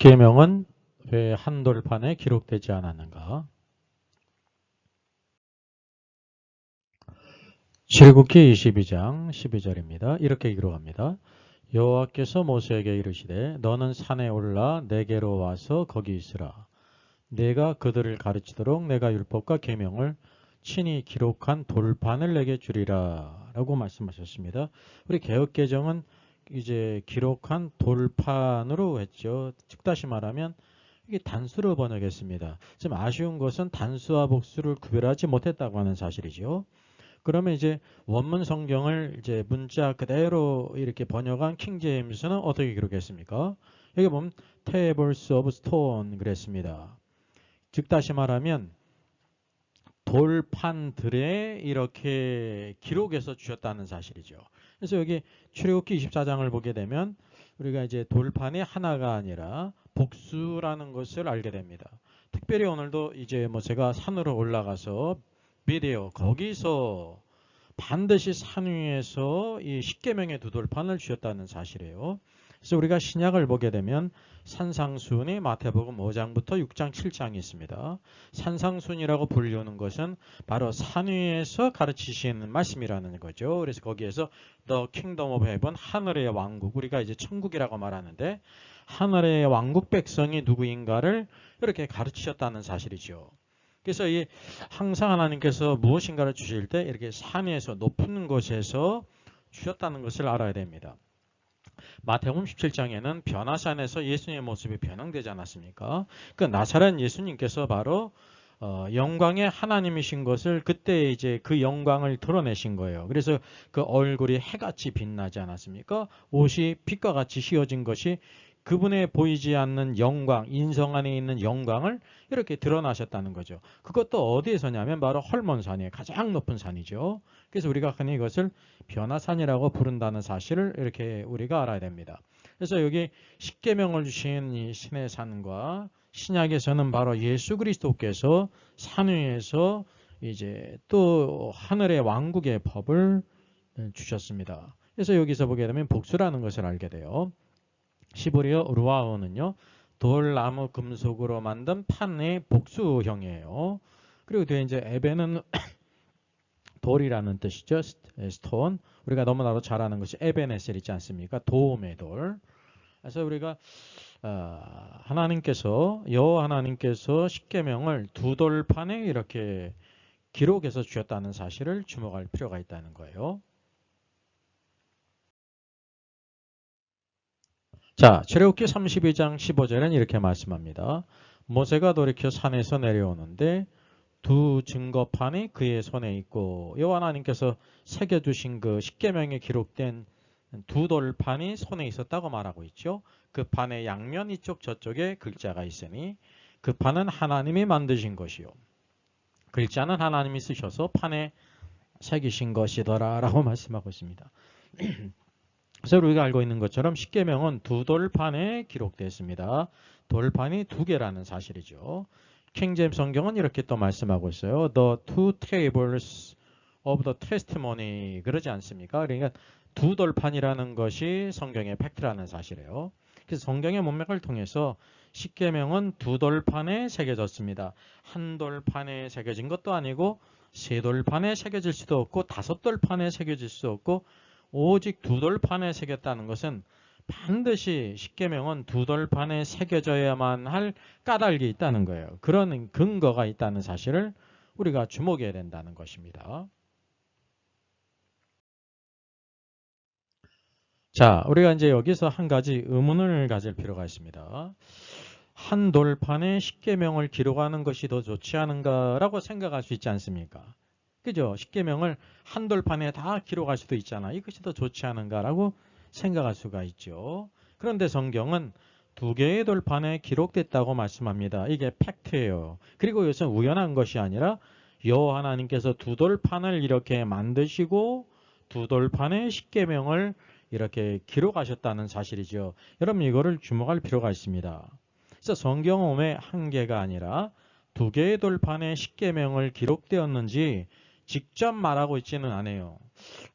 십계명은 왜 한돌판에 기록되지 않았는가? 출애굽기 22장 12절입니다. 이렇게 기록합니다. 여호와께서 모세에게 이르시되 너는 산에 올라 내게로 와서 거기 있으라. 내가 그들을 가르치도록 내가 율법과 계명을 친히 기록한 돌판을 내게 주리라 라고 말씀하셨습니다. 우리 개역개정은 이제 기록한 돌판으로 했죠. 즉 다시 말하면 이게 단수로 번역했습니다. 좀 아쉬운 것은 단수와 복수를 구별하지 못했다고 하는 사실이죠. 그러면 이제 원문 성경을 이제 문자 그대로 이렇게 번역한 킹제임스는 어떻게 기록했습니까? 여기 보면 tables of stone 그랬습니다. 즉 다시 말하면 돌판들에 이렇게 기록해서 주셨다는 사실이죠. 그래서 여기 출애굽기 24장을 보게 되면 우리가 이제 돌판이 하나가 아니라 복수라는 것을 알게 됩니다. 특별히 오늘도 이제 뭐 제가 산으로 올라가서 비디오 거기서 반드시 산 위에서 이 십계명의 두 돌판을 주셨다는 사실이에요. 그래서 우리가 신약을 보게 되면 산상순이 마태복음 5장부터 6장 7장이 있습니다. 산상순이라고 불리우는 것은 바로 산 위에서 가르치시는 말씀이라는 거죠. 그래서 거기에서 The Kingdom of Heaven, 하늘의 왕국, 우리가 이제 천국이라고 말하는데 하늘의 왕국 백성이 누구인가를 이렇게 가르치셨다는 사실이죠. 그래서 이 항상 하나님께서 무엇인가를 주실 때 이렇게 산 위에서 높은 곳에서 주셨다는 것을 알아야 됩니다. 마태복음 17장에는 변화산에서 예수님의 모습이 변형되지 않았습니까? 그 나사렛 예수님께서 바로 영광의 하나님이신 것을 그때 이제 그 영광을 드러내신 거예요. 그래서 그 얼굴이 해같이 빛나지 않았습니까? 옷이 빛과 같이 휘어진 것이 그분의 보이지 않는 영광, 인성 안에 있는 영광을 이렇게 드러나셨다는 거죠. 그것도 어디에서냐면 바로 헐몬산이에요. 가장 높은 산이죠. 그래서 우리가 흔히 이것을 변화산이라고 부른다는 사실을 이렇게 우리가 알아야 됩니다. 그래서 여기 십계명을 주신 이 신의 산과 신약에서는 바로 예수 그리스도께서 산 위에서 이제 또 하늘의 왕국의 법을 주셨습니다. 그래서 여기서 보게 되면 복수라는 것을 알게 돼요. 시브리어 루아어는요, 돌, 나무, 금속으로 만든 판의 복수형이에요. 그리고 뒤에 이제 에벤은 돌이라는 뜻이죠. 스톤. 우리가 너무나도 잘 아는 것이 에베네셀 있지 않습니까? 도움의 돌. 그래서 우리가 여호와 하나님께서 십계명을 두 돌판에 이렇게 기록해서 주셨다는 사실을 주목할 필요가 있다는 거예요. 자, 출애굽기 32장 15절은 이렇게 말씀합니다. 모세가 돌이켜 산에서 내려오는데 두 증거판이 그의 손에 있고 여호와 하나님께서 새겨주신 그 십계명에 기록된 두 돌판이 손에 있었다고 말하고 있죠. 그 판의 양면 이쪽 저쪽에 글자가 있으니 그 판은 하나님이 만드신 것이요. 글자는 하나님이 쓰셔서 판에 새기신 것이더라 라고 말씀하고 있습니다. 그래서 우리가 알고 있는 것처럼 십계명은 두 돌판에 기록되어 있습니다. 돌판이 두 개라는 사실이죠. 킹제임스 성경은 이렇게 또 말씀하고 있어요. The two tables of the testimony 그러지 않습니까? 그러니까 두 돌판이라는 것이 성경의 팩트라는 사실이에요. 그래서 성경의 문맥을 통해서 십계명은 두 돌판에 새겨졌습니다. 한 돌판에 새겨진 것도 아니고 세 돌판에 새겨질 수도 없고 다섯 돌판에 새겨질 수도 없고 오직 두 돌판에 새겼다는 것은 반드시 십계명은 두 돌판에 새겨져야만 할 까닭이 있다는 거예요. 그런 근거가 있다는 사실을 우리가 주목해야 된다는 것입니다. 자, 우리가 이제 여기서 한 가지 의문을 가질 필요가 있습니다. 한 돌판에 십계명을 기록하는 것이 더 좋지 않은가라고 생각할 수 있지 않습니까? 그죠? 십계명을 한 돌판에 다 기록할 수도 있잖아. 이것이 더 좋지 않은가라고 생각할 수가 있죠. 그런데 성경은 두 개의 돌판에 기록됐다고 말씀합니다. 이게 팩트예요. 그리고 이것은 우연한 것이 아니라 여호와 하나님께서 두 돌판을 이렇게 만드시고 두 돌판에 십계명을 이렇게 기록하셨다는 사실이죠. 여러분 이거를 주목할 필요가 있습니다. 그래서 성경은 왜 한 개가 아니라 두 개의 돌판에 십계명을 기록되었는지 직접 말하고 있지는 않아요.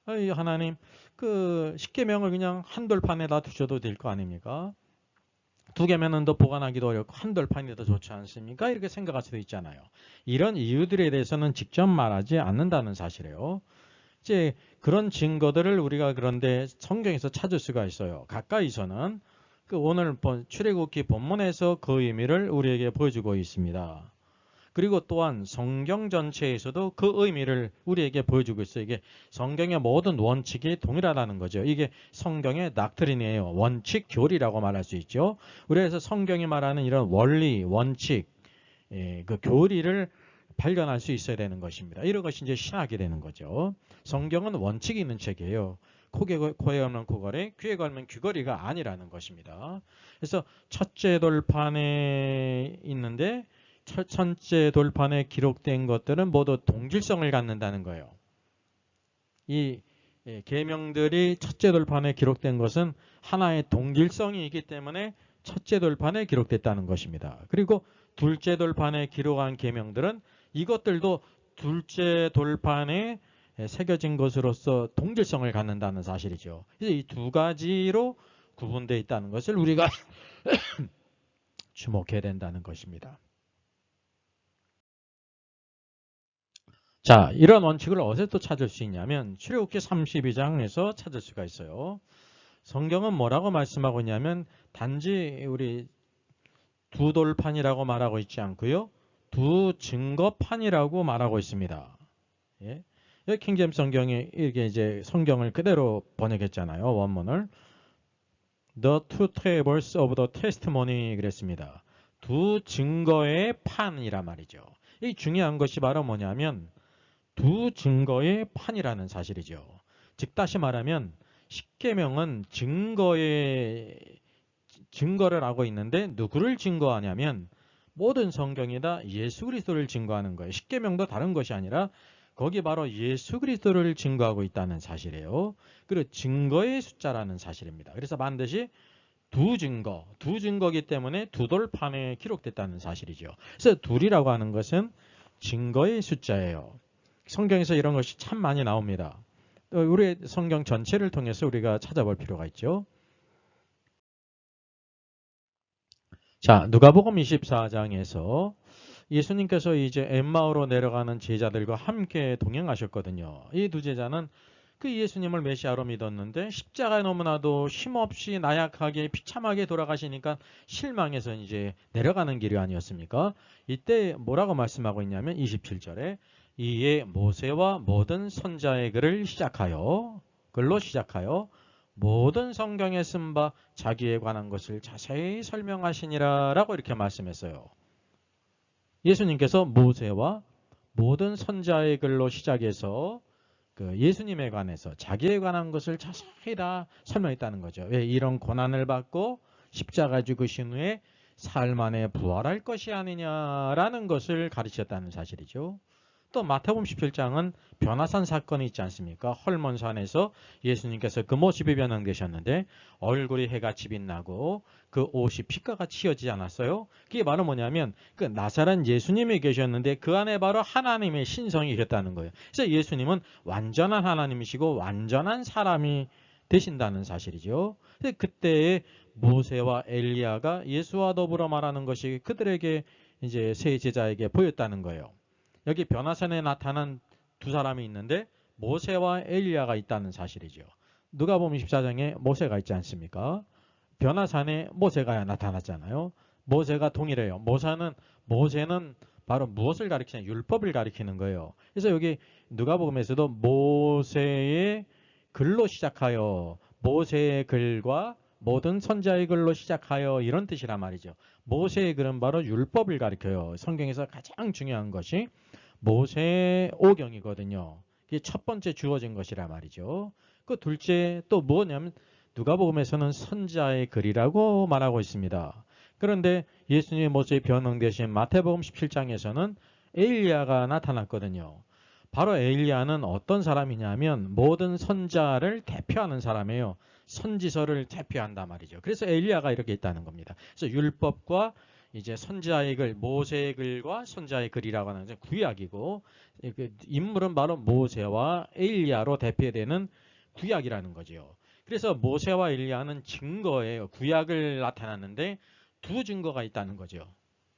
하나님 그 십계명을 그냥 한 돌판에다 두셔도 될 거 아닙니까? 두 개면은 더 보관하기도 어렵고 한 돌판이 더 좋지 않습니까? 이렇게 생각할 수도 있잖아요. 이런 이유들에 대해서는 직접 말하지 않는다는 사실이에요. 이제 그런 증거들을 우리가 그런데 성경에서 찾을 수가 있어요. 가까이서는 그 오늘 출애굽기 본문에서 그 의미를 우리에게 보여주고 있습니다. 그리고 또한 성경 전체에서도 그 의미를 우리에게 보여주고 있어요. 이게 성경의 모든 원칙이 동일하다는 거죠. 이게 성경의 닥트린이에요. 원칙, 교리라고 말할 수 있죠. 그래서 성경이 말하는 이런 원리, 원칙, 그 교리를 발견할 수 있어야 되는 것입니다. 이런 것이 이제 신학이 되는 거죠. 성경은 원칙이 있는 책이에요. 코에 걸면 코걸이, 귀에 걸면 귀걸이가 아니라는 것입니다. 그래서 첫째 돌판에 있는데 첫째 돌판에 기록된 것들은 모두 동질성을 갖는다는 거예요. 이 계명들이 첫째 돌판에 기록된 것은 하나의 동질성이 있기 때문에 첫째 돌판에 기록됐다는 것입니다. 그리고 둘째 돌판에 기록한 계명들은 이것들도 둘째 돌판에 새겨진 것으로서 동질성을 갖는다는 사실이죠. 이 두 가지로 구분되어 있다는 것을 우리가 주목해야 된다는 것입니다. 자, 이런 원칙을 어디서 또 찾을 수 있냐면 출애굽기 32장에서 찾을 수가 있어요. 성경은 뭐라고 말씀하고 있냐면 단지 우리 두 돌판이라고 말하고 있지 않고요. 두 증거판이라고 말하고 있습니다. 예. 여기 킹제임스 성경이 이렇게 이제 성경을 그대로 번역했잖아요. 원문을. The two tables of the testimony 그랬습니다. 두 증거의 판이라 말이죠. 이 중요한 것이 바로 뭐냐면 두 증거의 판이라는 사실이죠. 즉 다시 말하면 십계명은 증거를 하고 있는데 누구를 증거하냐면 모든 성경이 다 예수 그리스도를 증거하는 거예요. 십계명도 다른 것이 아니라 거기 바로 예수 그리스도를 증거하고 있다는 사실이에요. 그리고 증거의 숫자라는 사실입니다. 그래서 반드시 두 증거이기 때문에 두 돌판에 기록됐다는 사실이죠. 그래서 둘이라고 하는 것은 증거의 숫자예요. 성경에서 이런 것이 참 많이 나옵니다. 우리 성경 전체를 통해서 우리가 찾아볼 필요가 있죠. 자, 누가복음 24장에서 예수님께서 이제 엠마오로 내려가는 제자들과 함께 동행하셨거든요. 이 두 제자는 그 예수님을 메시아로 믿었는데 십자가에 너무나도 힘없이 나약하게 비참하게 돌아가시니까 실망해서 이제 내려가는 길이 아니었습니까? 이때 뭐라고 말씀하고 있냐면 27절에 이에 모세와 모든 선자의 글로 시작하여 모든 성경에 쓴 바 자기에 관한 것을 자세히 설명하시니라 라고 이렇게 말씀했어요. 예수님께서 모세와 모든 선자의 글로 시작해서 그 예수님에 관해서 자기에 관한 것을 자세히 다 설명했다는 거죠. 왜 이런 고난을 받고 십자가 죽으신 후에 사흘 만에 부활할 것이 아니냐라는 것을 가르쳤다는 사실이죠. 또 마태복음 17장은 변화산 사건이 있지 않습니까? 헐몬산에서 예수님께서 그 모습이 변형되셨는데 얼굴이 해같이 빛나고 그 옷이 빛과같이 휘어지지 않았어요? 그게 바로 뭐냐면 그 나사렛 예수님이 계셨는데 그 안에 바로 하나님의 신성이 계셨다는 거예요. 그래서 예수님은 완전한 하나님이시고 완전한 사람이 되신다는 사실이죠. 그때에 모세와 엘리야가 예수와 더불어 말하는 것이 그들에게 이제 세 제자에게 보였다는 거예요. 여기 변화산에 나타난 두 사람이 있는데 모세와 엘리야가 있다는 사실이죠. 누가복음 24장에 모세가 있지 않습니까? 변화산에 모세가 나타났잖아요. 모세가 동일해요. 모세는 바로 무엇을 가리키냐? 율법을 가리키는 거예요. 그래서 여기 누가복음에서도 모세의 글로 시작하여 모세의 글과 모든 선자의 글로 시작하여 이런 뜻이란 말이죠. 모세의 글은 바로 율법을 가리켜요. 성경에서 가장 중요한 것이 모세 오경이거든요. 이게 첫 번째 주어진 것이란 말이죠. 그 둘째 또 뭐냐면 누가복음에서는 선자의 글이라고 말하고 있습니다. 그런데 예수님의 모습이 변형되신 마태복음 17장에서는 엘리야가 나타났거든요. 바로 엘리야는 어떤 사람이냐면 모든 선자를 대표하는 사람이에요. 선지서를 대표한단 말이죠. 그래서 엘리야가 이렇게 있다는 겁니다. 그래서 율법과 이제 선지자의 글, 모세의 글과 선지자의 글이라고 하는 것은 구약이고 인물은 바로 모세와 엘리야로 대표되는 구약이라는 거죠. 그래서 모세와 엘리야는 증거예요. 구약을 나타났는데 두 증거가 있다는 거죠.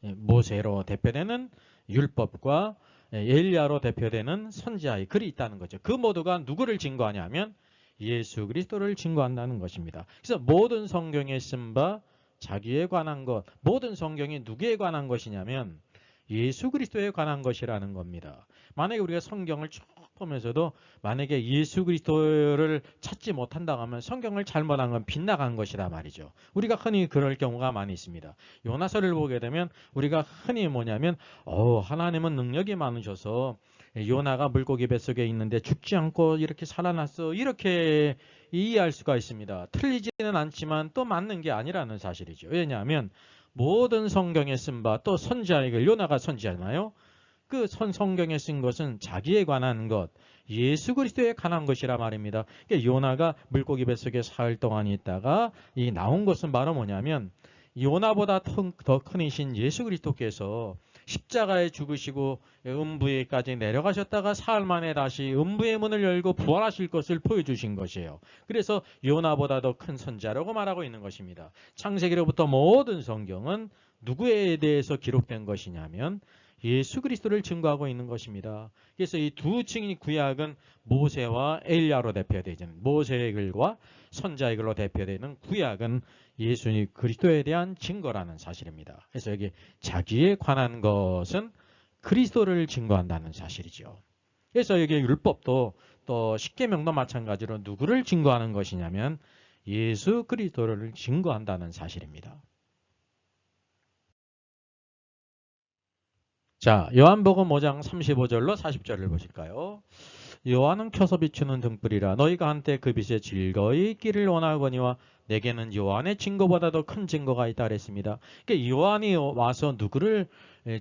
모세로 대표되는 율법과 엘리야로 대표되는 선지자의 글이 있다는 거죠. 그 모두가 누구를 증거하냐면 예수 그리스도를 증거한다는 것입니다. 그래서 모든 성경에 쓴 바 자기에 관한 것, 모든 성경이 누구에 관한 것이냐면 예수 그리스도에 관한 것이라는 겁니다. 만약에 우리가 성경을 쭉 보면서도 만약에 예수 그리스도를 찾지 못한다고 하면 성경을 잘못한 건 빗나간 것이다 말이죠. 우리가 흔히 그럴 경우가 많이 있습니다. 요나서를 보게 되면 우리가 흔히 뭐냐면 하나님은 능력이 많으셔서 요나가 물고기 뱃속에 있는데 죽지 않고 이렇게 살아났어, 이렇게 이해할 수가 있습니다. 틀리지는 않지만 또 맞는 게 아니라는 사실이죠. 왜냐하면 모든 성경에 쓴 바, 또 선지자의 글, 요나가 선지자잖아요. 그 성경에 쓴 것은 자기에 관한 것, 예수 그리스도에 관한 것이라 말입니다. 그러니까 요나가 물고기 뱃속에 사흘 동안 있다가 이 나온 것은 바로 뭐냐면 요나보다 더 큰 이신 예수 그리스도께서 십자가에 죽으시고 음부에까지 내려가셨다가 사흘 만에 다시 음부의 문을 열고 부활하실 것을 보여주신 것이에요. 그래서 요나보다 더 큰 선지자라고 말하고 있는 것입니다. 창세기로부터 모든 성경은 누구에 대해서 기록된 것이냐면 예수 그리스도를 증거하고 있는 것입니다. 그래서 이 두 층의 구약은 모세와 엘리야로 대표되는 모세의 글과 선지자의 글로 대표되는 구약은 예수 그리스도에 대한 증거라는 사실입니다. 그래서 여기 자기에 관한 것은 그리스도를 증거한다는 사실이죠. 그래서 여기 율법도 또 십계명도 마찬가지로 누구를 증거하는 것이냐면 예수 그리스도를 증거한다는 사실입니다. 자, 요한복음 5장 35절로 40절을 보실까요? 요한은 켜서 비추는 등불이라 너희가 한때 그 빛에 즐거이 있기를 원하거니와 내게는 요한의 증거보다도 큰 증거가 있다 그랬습니다. 그러니까 요한이 와서 누구를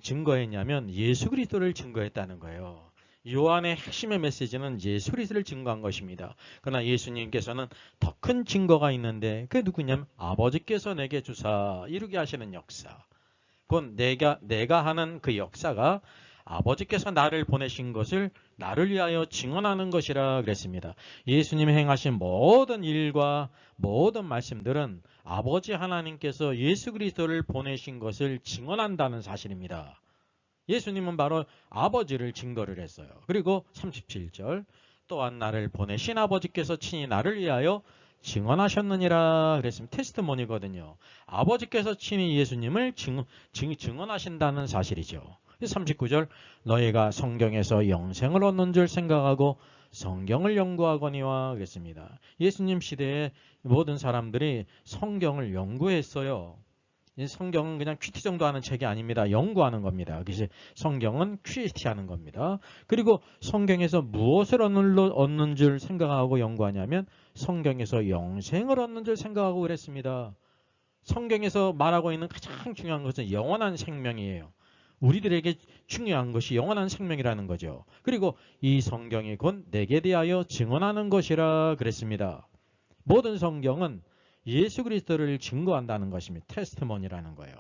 증거했냐면 예수 그리스도를 증거했다는 거예요. 요한의 핵심의 메시지는 예수 그리스도를 증거한 것입니다. 그러나 예수님께서는 더 큰 증거가 있는데 그게 누구냐면 아버지께서 내게 주사 이루게 하시는 역사. 그건 내가 하는 그 역사가 아버지께서 나를 보내신 것을 나를 위하여 증언하는 것이라 그랬습니다. 예수님이 행하신 모든 일과 모든 말씀들은 아버지 하나님께서 예수 그리스도를 보내신 것을 증언한다는 사실입니다. 예수님은 바로 아버지를 증거를 했어요. 그리고 37절 또한 나를 보내신 아버지께서 친히 나를 위하여 증언하셨느니라 그랬습니다. 테스트모니거든요. 아버지께서 친히 예수님을 증언하신다는 사실이죠. 39절 너희가 성경에서 영생을 얻는 줄 생각하고 성경을 연구하거니와 그랬습니다. 예수님 시대에 모든 사람들이 성경을 연구했어요. 성경은 그냥 퀴티 정도 하는 책이 아닙니다. 연구하는 겁니다. 그래서 성경은 퀴티 하는 겁니다. 그리고 성경에서 무엇을 얻는 줄 생각하고 연구하냐면 성경에서 영생을 얻는 줄 생각하고 그랬습니다. 성경에서 말하고 있는 가장 중요한 것은 영원한 생명이에요. 우리들에게 중요한 것이 영원한 생명이라는 거죠. 그리고 이 성경이 곧 내게 대하여 증언하는 것이라 그랬습니다. 모든 성경은 예수 그리스도를 증거한다는 것입니다. 테스트모니라는 거예요.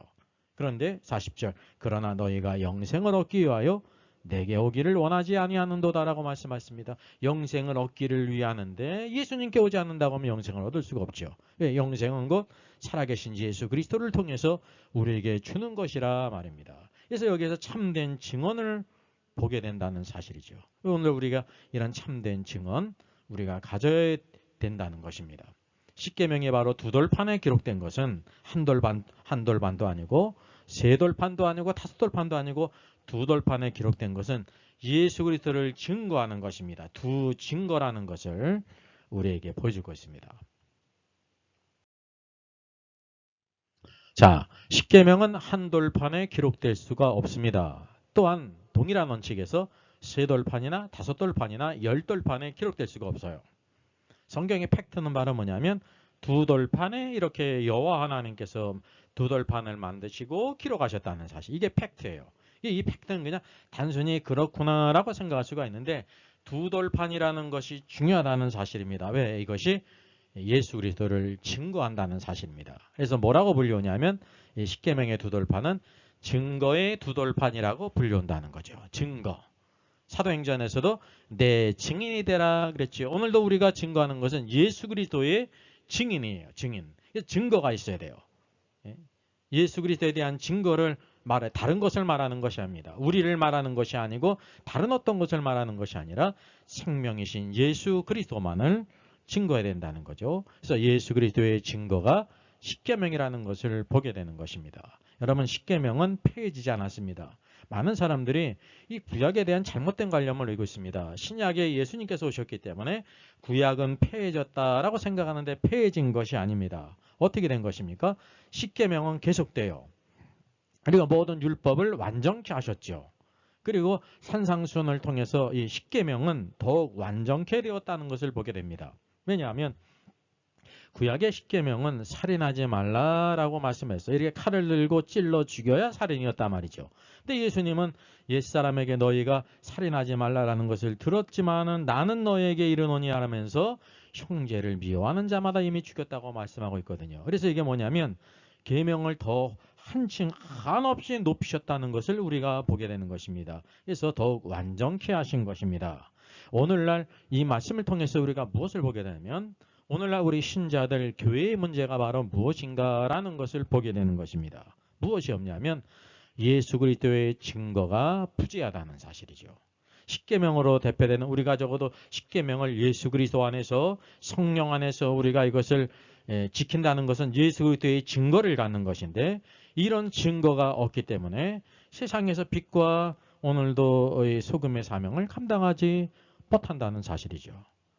그런데 40절 그러나 너희가 영생을 얻기 위하여 내게 오기를 원하지 아니하는도다라고 말씀하십니다. 영생을 얻기를 위하는데 예수님께 오지 않는다고 하면 영생을 얻을 수가 없죠. 왜? 영생은 곧 살아계신 예수 그리스도를 통해서 우리에게 주는 것이라 말입니다. 그래서 여기에서 참된 증언을 보게 된다는 사실이죠. 오늘 우리가 이런 참된 증언 우리가 가져야 된다는 것입니다. 십계명이 바로 두 돌판에 기록된 것은 한 돌판도 아니고 세 돌판도 아니고 다섯 돌판도 아니고 두 돌판에 기록된 것은 예수 그리스도를 증거하는 것입니다. 두 증거라는 것을 우리에게 보여주고 있습니다. 자, 십계명은 한 돌판에 기록될 수가 없습니다. 또한 동일한 원칙에서 세 돌판이나 다섯 돌판이나 열 돌판에 기록될 수가 없어요. 성경의 팩트는 바로 뭐냐면 두 돌판에 이렇게 여호와 하나님께서 두 돌판을 만드시고 기록하셨다는 사실. 이게 팩트예요. 이 팩트는 그냥 단순히 그렇구나라고 생각할 수가 있는데 두 돌판이라는 것이 중요하다는 사실입니다. 왜? 이것이 예수 그리스도를 증거한다는 사실입니다. 그래서 뭐라고 불리우냐면 이 십계명의 두 돌판은 증거의 두 돌판이라고 불리운다는 거죠. 증거. 사도행전에서도 내 증인이 되라 그랬죠. 오늘도 우리가 증거하는 것은 예수 그리스도의 증인이에요. 증인. 증거가 있어야 돼요. 예수 그리스도에 대한 증거를 말해 다른 것을 말하는 것이 아닙니다. 우리를 말하는 것이 아니고 다른 어떤 것을 말하는 것이 아니라 생명이신 예수 그리스도만을 증거해야 된다는 거죠. 그래서 예수 그리스도의 증거가 십계명이라는 것을 보게 되는 것입니다. 여러분, 십계명은 폐해지지 않았습니다. 많은 사람들이 이 구약에 대한 잘못된 관념을 알고 있습니다. 신약에 예수님께서 오셨기 때문에 구약은 폐해졌다라고 생각하는데 폐해진 것이 아닙니다. 어떻게 된 것입니까? 십계명은 계속돼요. 그리고 모든 율법을 완전케 하셨죠. 그리고 산상수훈을 통해서 이 십계명은 더욱 완전케 되었다는 것을 보게 됩니다. 왜냐하면 구약의 십계명은 살인하지 말라라고 말씀했어요. 이렇게 칼을 들고 찔러 죽여야 살인이었단 말이죠. 근데 예수님은 옛사람에게 너희가 살인하지 말라라는 것을 들었지만은 나는 너에게 이르노니 하면서 형제를 미워하는 자마다 이미 죽였다고 말씀하고 있거든요. 그래서 이게 뭐냐면 계명을 더 한층 한없이 높이셨다는 것을 우리가 보게 되는 것입니다. 그래서 더욱 완전케 하신 것입니다. 오늘날 이 말씀을 통해서 우리가 무엇을 보게 되냐면 오늘날 우리 신자들 교회의 문제가 바로 무엇인가라는 것을 보게 되는 것입니다. 무엇이 없냐면 예수 그리스도의 증거가 부재하다는 사실이죠. 십계명으로 대표되는 우리가 적어도 십계명을 예수 그리스도 안에서 성령 안에서 우리가 이것을 지킨다는 것은 예수 그리스도의 증거를 갖는 것인데 이런 증거가 없기 때문에 세상에서 빛과 오늘도 소금의 사명을 감당하지 못한다는 사실이죠.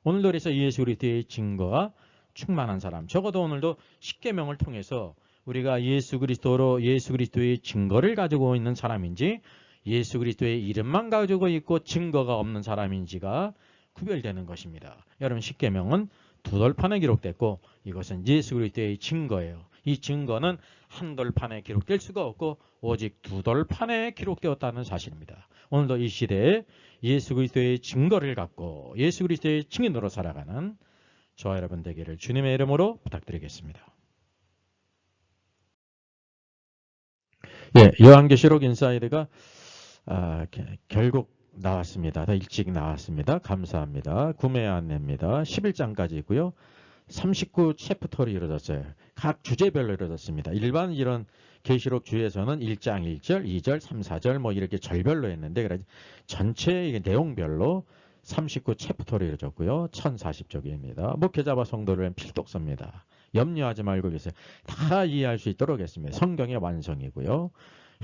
오늘도 그래서 예수 그리스도의 증거가 충만한 사람, 적어도 오늘도 십계명을 통해서 우리가 예수 그리스도로 예수 그리스도의 증거를 가지고 있는 사람인지 예수 그리스도의 이름만 가지고 있고 증거가 없는 사람인지가 구별되는 것입니다. 여러분, 십계명은 두 돌판에 기록됐고 이것은 예수 그리스도의 증거예요. 이 증거는 한 돌판에 기록될 수가 없고 오직 두 돌판에 기록되었다는 사실입니다. 오늘도 이 시대에 예수 그리스도의 증거를 갖고 예수 그리스도의 증인으로 살아가는 저와 여러분 되기를 주님의 이름으로 부탁드리겠습니다. 요한계시록 인사이드가 결국 나왔습니다. 더 일찍 나왔습니다. 감사합니다. 구매 안내입니다. 11장까지 있고요. 39 챕터로 이루어졌어요. 각 주제별로 이루어졌습니다. 일반 이런 계시록 주에서는 1장 1절, 2절, 3, 4절 뭐 이렇게 절별로 했는데 그래서 전체 이게 내용별로 39 챕터로 이루어졌고요. 1040쪽입니다. 목회자와 성도를 필독서입니다. 염려하지 말고 계세요. 다 이해할 수 있도록 했습니다. 성경의 완성이고요.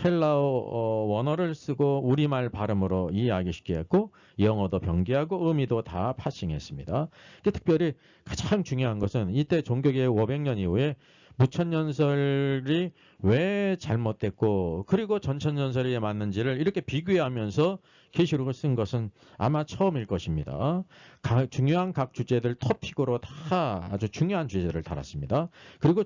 헬라어 원어를 쓰고 우리말 발음으로 이해하기 쉽게 했고 영어도 병기하고 의미도 다 파싱했습니다. 특별히 가장 중요한 것은 이때 종교개혁 500년 이후에 무천년설이 왜 잘못됐고 그리고 전천년설이 맞는지를 이렇게 비교하면서 계시록을 쓴 것은 아마 처음일 것입니다. 중요한 각 주제들 토픽으로 다 아주 중요한 주제들을 달았습니다. 그리고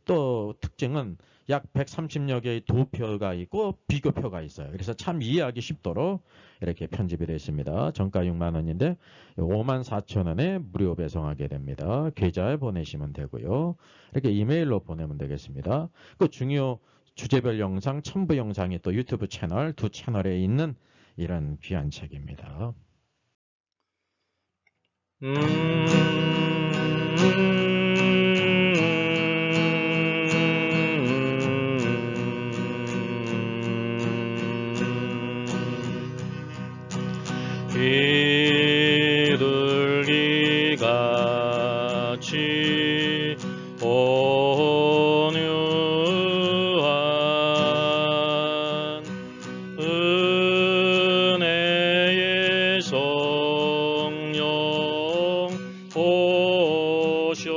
또 특징은 약 130여 개의 도표가 있고 비교표가 있어요. 그래서 참 이해하기 쉽도록 이렇게 편집이 되어 있습니다. 정가 6만 원인데 54,000원에 무료 배송하게 됩니다. 계좌에 보내시면 되고요. 이렇게 이메일로 보내면 되겠습니다. 그 중요 주제별 영상, 첨부 영상이 또 유튜브 채널 두 채널에 있는 이런 귀한 책입니다. 비둘기같이 온유한 은혜의 성령 오셔서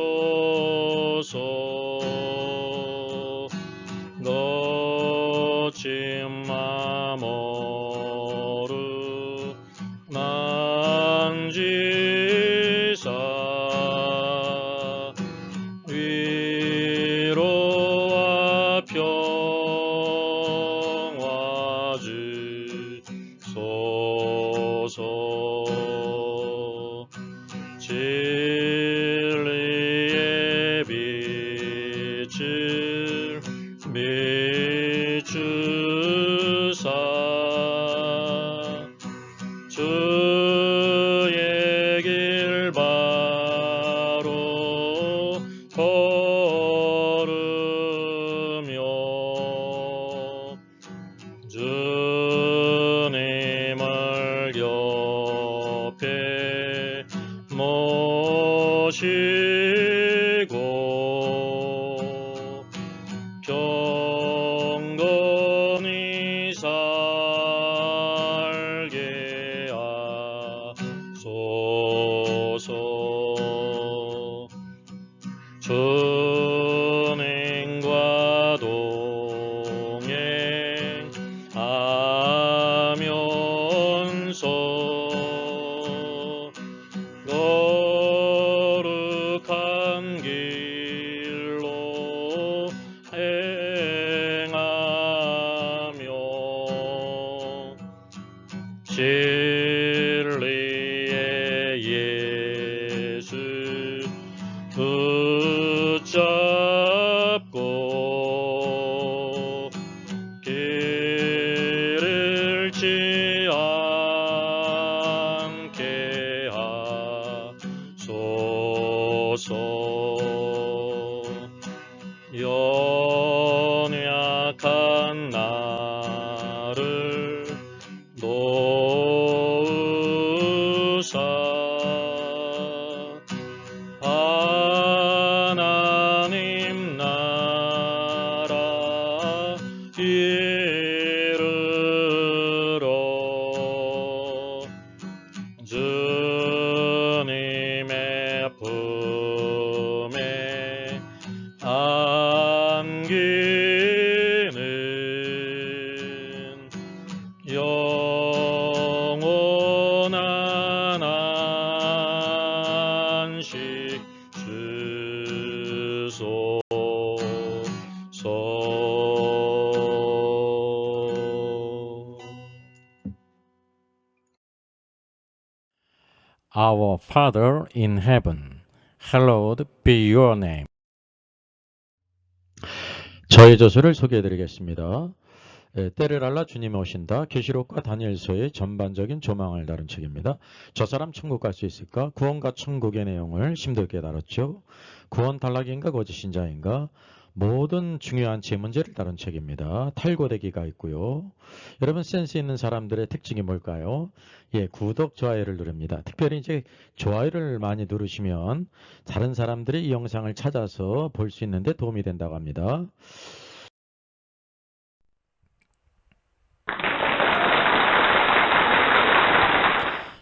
거친 마모르 만지사 위로와 평화 주소서. 진리의 빛을 비추사 주의 길 바로 걸으며 연약한 나를 도우사 하나님 나라 이르러 주님의 품에 안기는 영원한 안식 주소서. Our Father in heaven, hallowed be your name. 저의 저서를 소개해드리겠습니다. 때를 알라 주님이 오신다. 계시록과 다니엘서의 전반적인 조망을 다룬 책입니다. 저 사람 천국 갈 수 있을까? 구원과 천국의 내용을 심도 있게 다뤘죠. 구원 탈락인가 거짓신자인가? 모든 중요한 제 문제를 다룬 책입니다. 탈고되기가 있고요. 여러분 센스 있는 사람들의 특징이 뭘까요? 구독, 좋아요를 누릅니다. 특별히 이제 좋아요를 많이 누르시면 다른 사람들이 이 영상을 찾아서 볼 수 있는데 도움이 된다고 합니다.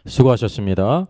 수고하셨습니다.